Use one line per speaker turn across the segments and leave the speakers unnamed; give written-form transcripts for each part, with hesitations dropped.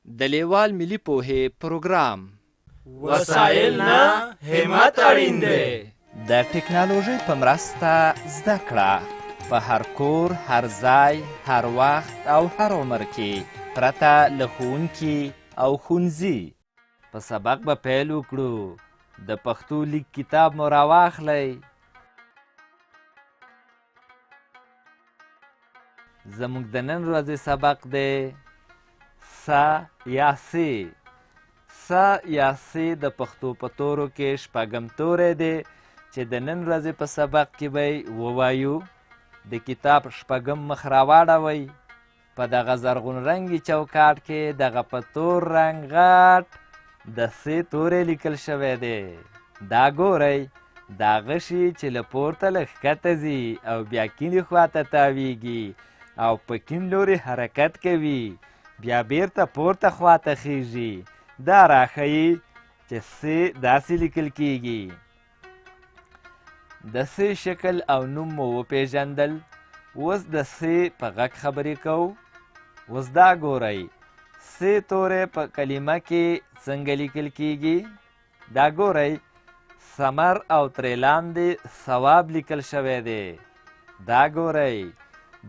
د لیوال ملي پوهې پروګرام
وسایل نه همت اړین دی.
د ټکنالوژۍ په مرسته زده کړه په هر کور، هر ځای، هر وخت او هر عمر کې پرته له ښوونکي او ښوونځي. په سبق به پیل وکړو. د پښتو لیک کتاب مو راواخلئ. زموږ د نن ورځې سبق دی س یا سې. س یا سې د پښتو په تورو کې شپږم توری دی چې د نن ورځې په سبق کې به ووایو. د کتاب شپږم مخ راواړوئ. په دغه زرغون رنګي چوکاټ کې دغه په تور رنګ غټ د سې توری لیکل شوی دی. دا ګورئ، دا غشي چې له پورته له ښکته ځي او بیا کیڼې خواته تاویږي او په کیڼ لوري حرکت کوي، بیا بیرته پورته خواته خیږي. دا راښیي چې سې داسې لیکل کیږي. د سې شکل او نوم مو وپیژندل. اوس د سې په غږ خبرې کوو. اوس دا ګورئ، سې توری په کلمه کې څنګه لیکل کیږي. دا ګورئ، ثمر او ترې لاندې ثواب لیکل شوی دی. دا ګورئ،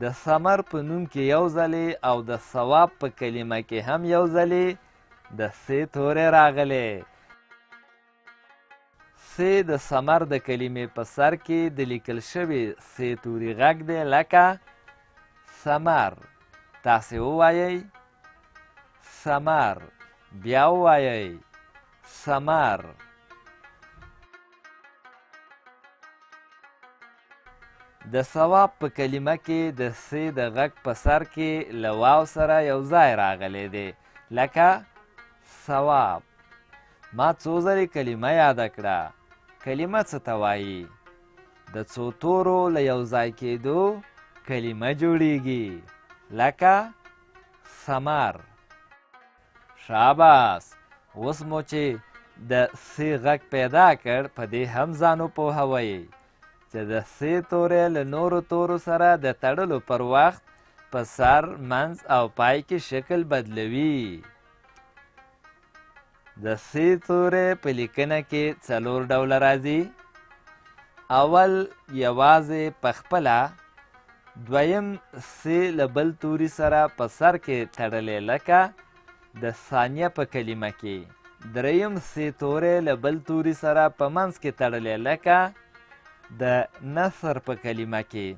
د ثمر په نوم کې یو ځلې او د ثواب په کلمه کې هم یو ځلې د سې توری راغلی. سې د ثمر د کلمې په سر کې د لیکل شوي سې توري غږ دی لکه ثمر. تاسې ووایئ ثمر، بیا ووایئ ثمر. د ثواب په کلمه کې د سې د غږ په سر کې له واو سره یو ځای راغلی دی لکه ثواب. ما څو ځلې کلمه یاده کړه. کلمه څه ته وایي؟ د څو تورو له یو ځای کېدو کلمه جوړیږي لکه ثمر. شاباس. اوس مو چې د سې غږ پیدا کړ، په دې هم ځان وپوهوئ چې د سې توری له نورو تورو سره د تړلو پر وخت په سر، منځ او پای کې شکل بدلوي. د سې توری په لیکنه کې 4 ډوله راځي. اول یوازې په خپله، دویم سې له بل توري سره په سر کې تړلی لکه د ثانیه په کلمه کې. دریم سې توری له بل توري سره په منځ کې تړلی لکه د نثر په کلمه کې.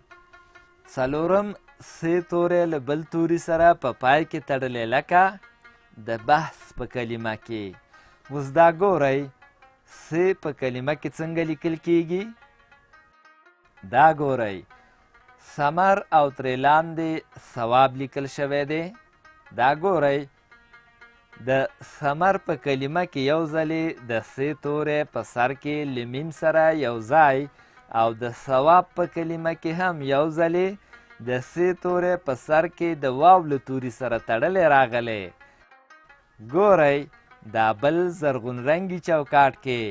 څلورم سې توری له بل توري سره په پای کې تړلی لکه د بحث په کلمه کې. اوس دا ګورئ، سې په کلمه کې څنګه لیکل کیږي. دا ګورئ، ثمر او ترې لاندې ثواب لیکل شوی دی. دا ګورئ، د ثمر په کلمه کې یو ځلې د سې توری په سر کې له میم سره یو ځای او د ثواب په کلمه کې هم یو ځلې د سې توری په سر کې د واو له توري سره تړلی راغلی. ګورئ، دا بل زرغون رنګي چوکاټ کې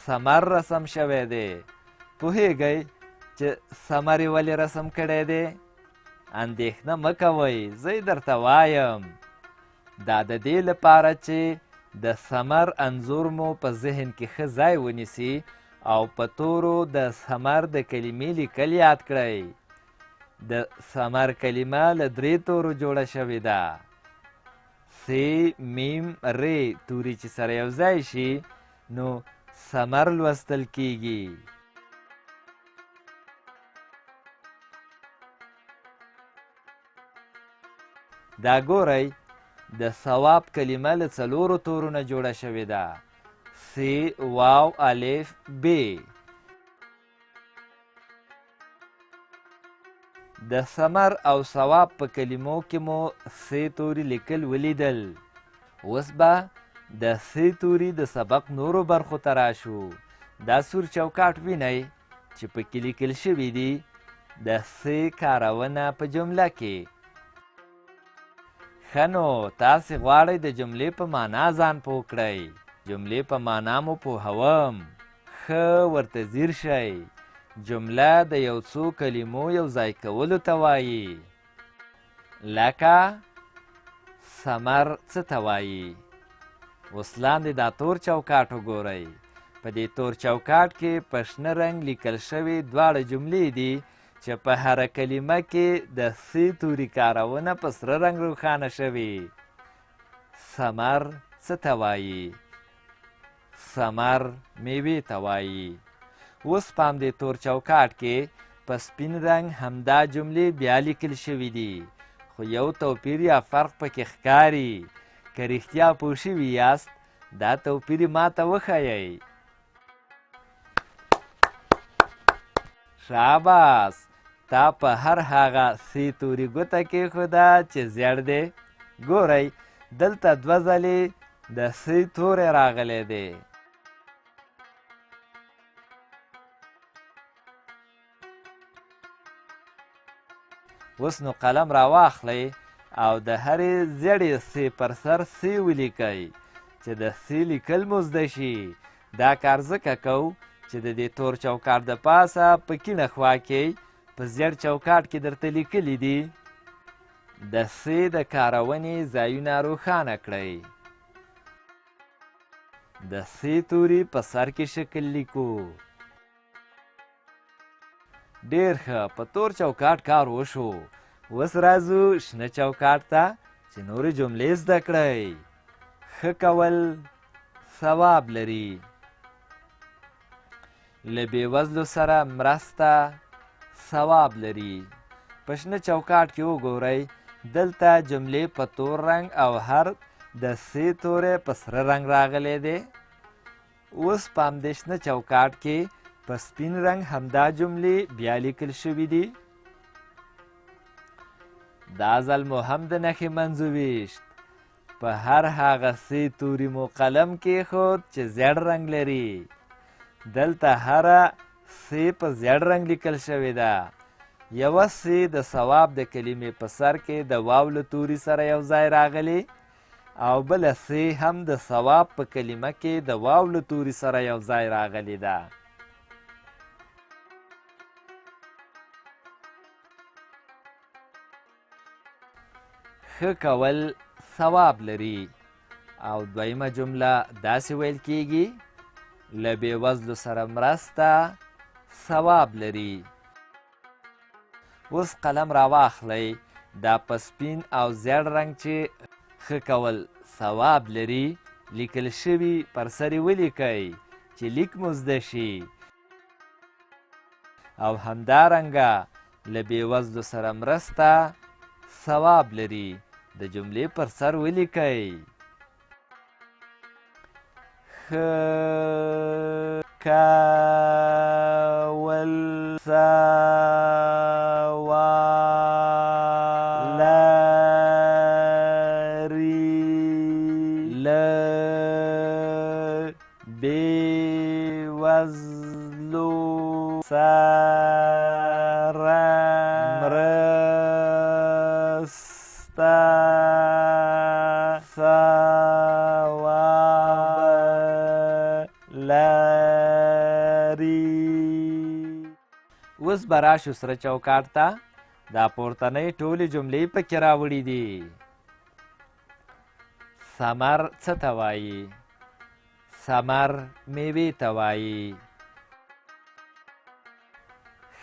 ثمر رسم شوی دی. پوهیږئ چې ثمر یې ولې رسم کړی دی؟ اندېښنه مه کوئ، زه یې درته وایم. دا د دې لپاره چې د ثمر انځور مو په ذهن کې ښه ځای ونیسي او په تورو د ثمر د کلمې لیکل یاد کړئ. د ثمر کلمه له 3 تورو جوړه شوې ده. سې، میم، رې توري چې سره یو ځای شي نو ثمر لوستل کیږي. دا ګورئ، د ثواب کلمه له 4 تورو نه جوړه شوې ده. سې، واو، الف، ب. د ثمر او ثواب په کلمو کې مو سې توری لیکل ولیدل. اوس به د سې توری د سبق نورو برخو ته راشو. دا سور چوکاټ وینئ چې پکې لیکل شوي دي د سې کارونه په جمله کې. ښه نو، تاسې غواړئ د جملې په معنا ځان پوه کړئ. جملې په معنا مو پوهوم. ښه ورته ځیر شئ. جمله د یو څو کلمو یو ځای کولو ته وایي. لکه ثمر څه ته وایي؟ اوس لاندې دا تور چوکاټ وګورئ. په دې تور چوکاټ کې په شنه رنګ لیکل شوي دواړه جملې دي چې په هره کلمه کې د ث توري کارونه په سره رنګ روښانه شوي. ثمر څه ته وایي؟ ثمر میوې ته وایي. اوس په همدې تور چوکاټ کې په سپین رنګ همدا جملې بیا لیکل شوي دي، خو یو توپیر یا فرق پکې ښکاري. که رښتیا پوه شوي یاست دا توپیر یې ماته وښایئ. شاباس، تا په هر هغه سی توري ګوته کېښوده چې زیړ دی. ګورئ دلته دوه ځلې د سی توری راغلی دی. اوس نو قلم راواخلئ او د هرې زیړې سی پر سر سی ولیکئ چې د سی لیکل مو زده شي. دا کار ځکه کوو چې د دې تور چوکاټ د پاسه په کیڼه خوا کې په زیړ چوکاټ کې درته لیکلي دي. د سی د کارونې ځایونه روښانه کړئ. د سی توري په سر کې شکل لیکو. ډېر ښه، په تور چوکاټ کار وشو. اوس راځو شنه چوکاټ ته چې نورې جملې زده کړئ. ښه کول ثواب لري. له بېوزلو سره مرسته ثواب لري. په شنه چوکاټ کې وګورئ دلته جملې په تور رنګ او هر د سی توری په سره رنګ راغلی دی. اوس په همدې شنه چوکاټ کې په سپین رنګ همدا جملې بیا لیکل شوي دي. دا ځل مو هم د نښې منځو ویشت. په هر هغه سی توري مو قلم کېښود چې زیړ رنګ لري. دلته هره سی په زیړ رنګ لیکل شوې ده. یوه سی د ثواب د کلمې په سر کې د واو له توري سره یو ځای راغلي او بله سی هم د ثواب په کلمه کې د واو له توري سره یو ځای راغلې ده. ښه کول ثواب لري. او دویمه جمله داسې ویل کیږي له بېوزلو سره مرسته ثواب لري. اوس قلم راواخلئ، دا په سپین او زیړ رنګ چې ښه کول ثواب لري لیکل شوي پر سر یې ولیکئ چې لیک مو زده شي. او همدارنګه له بېوزلو سره مرسته ثواب لري د جملې پر سر ولیکئ. ښه کول ثواب لري. له بېوزلو سره مرسته ثواب لري. اوس به راشو سره چوکاټ ته. دا پورتنۍ ټولې جملې پکې راوړي دي. ثمر څه ته وایي؟ ثمر میوې ته وایي.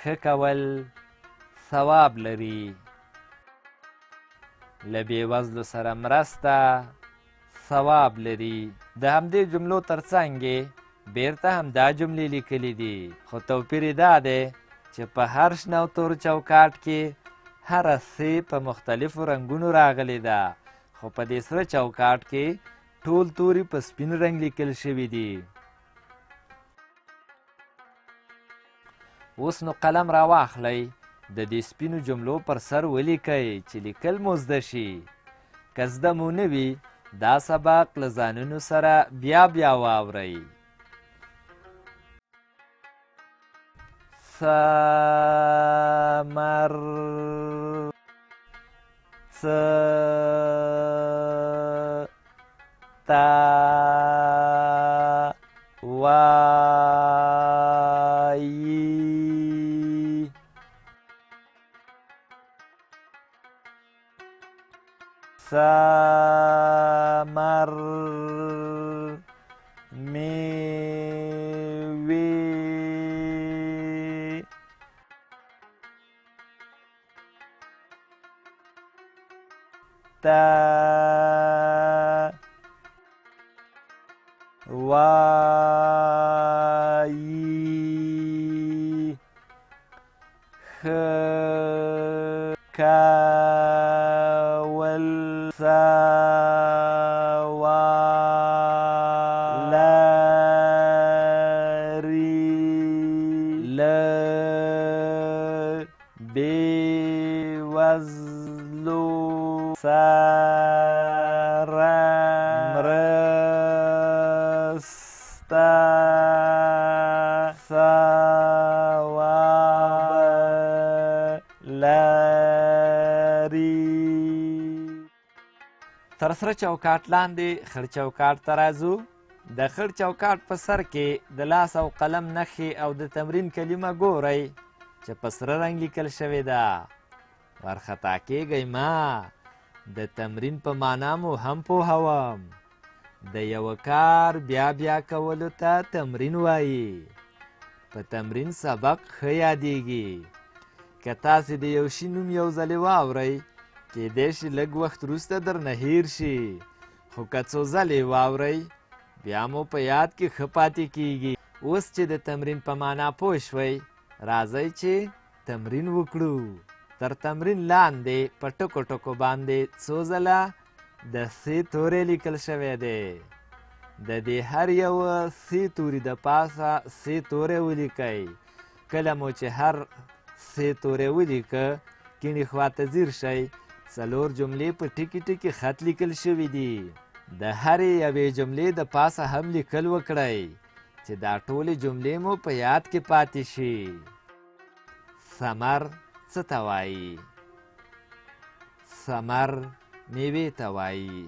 ښه کول ثواب لري. له بېوزلو سره مرسته ثواب لري. د همدې جملو ترڅنګ یې بیرته همدا جملې لیکلي دي، خو توپیر یې دا دی چې په هر شنه او تور چوکاټ کې هره سی په مختلفو رنګونو راغلې ده، خو په دې سره چوکاټ کې ټول توري په سپین رنګ لیکل شوي دي. اوس نو قلم راواخلئ، د دې سپینو جملو پر سر ولیکئ چې لیکل مو زده شي. که زده مو نه وي دا سبق له ځانونو سره بیا بیا واورئ. ثمر څه ته وایي؟ ثمر میوه وایی کول سوالری لبیوزلو سره مرسته تر سره چوکاټ لاندې خړ چوکاټ ته راځو. د خړ چوکاټ په سر کې د لاس او قلم نښې او د تمرین کلمه ګورئ چې په سره رنګ لیکل شوې ده. وارخطا کېږئ مه. د تمرین په معنا مو هم پوهوم. د یوه کار بیا بیا کولو ته تمرین وایي. په تمرین سبق ښه یادیږي. که تاسې د یو شي نوم یو ځلې واورئ کیدای شي لږ وخت وروسته درنه هیر شي، خو که څو ځلې واورئ بیا مو په یاد کې ښه پاتې کیږي. اوس چې د تمرین په معنا پوه شوئ راځئ چې تمرین وکړو. تر تمرین لاندې په ټکو ټکو باندې څو ځله د سې توری لیکل شوی دی. د دې هر یوه سې توري د پاسه سې توری ولیکئ. کله مو چې هر سې توری ولیکه کیڼې خواته ځیر شئ، څلور جملې په ټکي ټکي خط لیکل شوي دي. د هرې یوې جملې د پاسه هم لیکل وکړئ چې دا ټولې جملې مو په یاد کې پاتې شي. ثمر څه ته وایي؟ ثمر میوې ته وایي.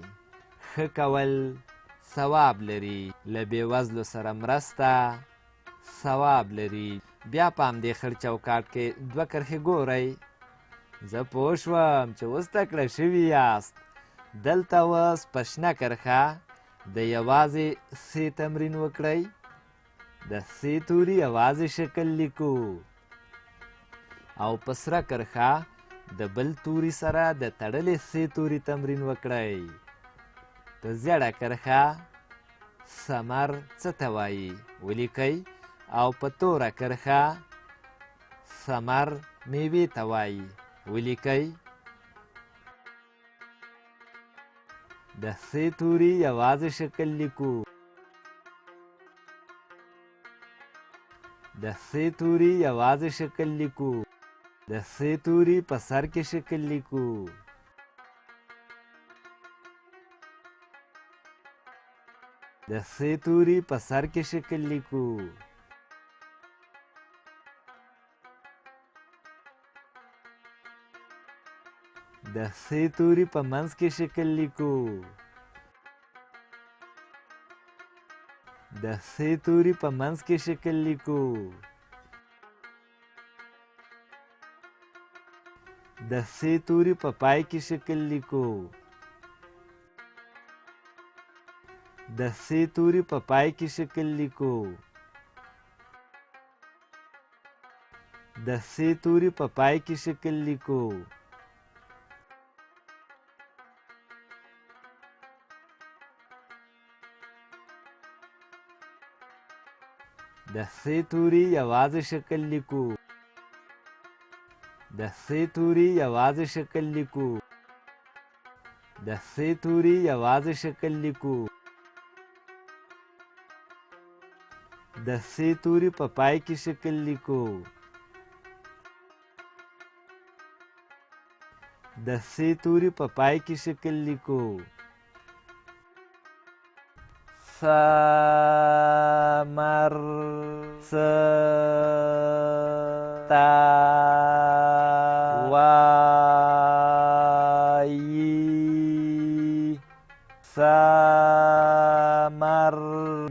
ښه کول ثواب لري. له بېوزلو سره مرسته ثواب لري. بیا په همدې خړ چوکاټ کې دوه کرښې ګورئ. زه پوه شوم چې اوس تکړه شوي یاست. دلته اوس په شنه کرښه د یوازې سې تمرین وکړئ. د سې توري یوازې شکل لیکو. او په سره کرښه د بل توري سره د تړلې سې توري تمرین وکړئ. په زیړه کرښه ثمر څه ته وایي ولیکئ، او په توره کرښه ثمر میوې ته وایي ولیکئ. د سې توري یوازې شکل لیکو. د سې توري یوازې شکل لیکو. د سې توري په سر کې شکل لیکو. د سې توري په سر کې شکل لیکو. د سې توري په منځ کې شکل لیکو. د سې توري په منځ کې شکل لیکو. د سې توري په پای کې شکل لیکو. د سې توري په پای کې شکل لیکو. د سې توري په پای کې شکل لیکو. د سې توري یوازې شکل لیکو. د سې توري یوازې شکل لیکو. د سې توري یوازې شکل لیکو. د سې توري په پای کې شکل لیکو. د سې توري په پای کې شکل لیکو. ثمر څه ته وایي؟ ثمر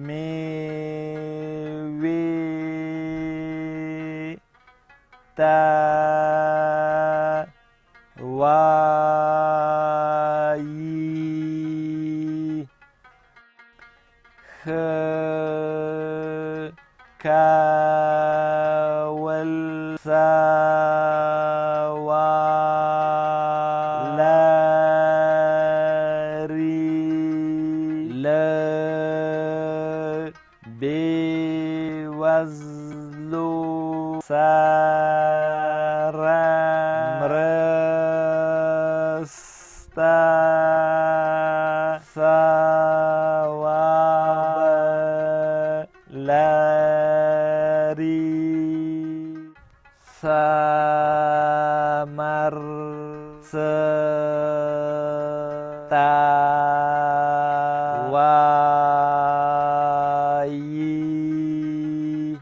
میوې ته وایي. کول سوالری بېوزلو سره مرسته ثواب لري ثمر ستا وایي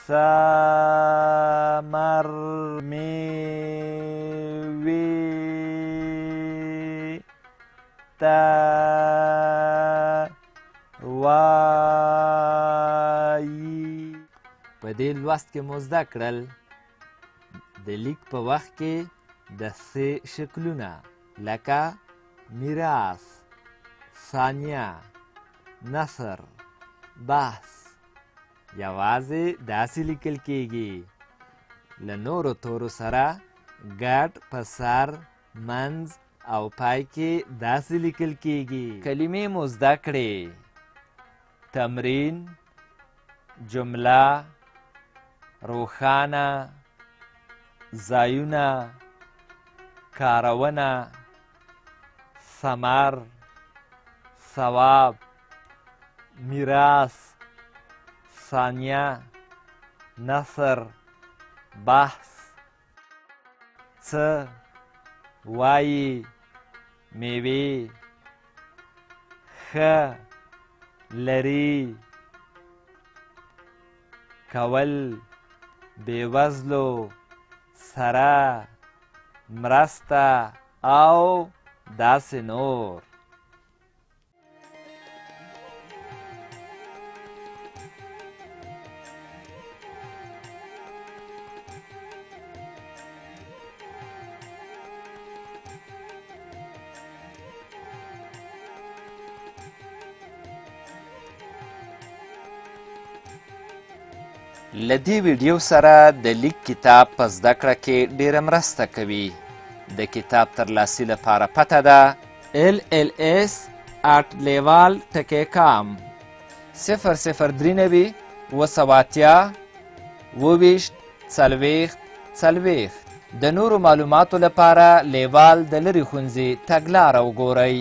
ثمر میوې ته وایي. په دې لوست کې مو زده کړل د لیک په وخت کې د سې شکلونه لکه میراث، ثانیه، نثر، بحث یوازې داسې لیکل کیږي. له نورو تورو سره ګډ په سر، منځ او پای کې داسې لیکل کیږي. کلمې مو زده کړې: تمرین، جمله، روښانه، ځایونه، کارونه، ثمر، ثواب، میراث، ثانیه، نثر، بحث، څه، وایي، میوې، ښه، لري، کول، بېوزلو سره مرسته او داسې نور. له دې ویډیو سره د لیک کتاب په زده کړه کې ډېره مرسته کوي. د کتاب ترلاسي لپاره پته ده LLS@leval.com 003 280 د نورو معلوماتو لپاره لیوال د لرې ښوونځي تګلاره وګورئ.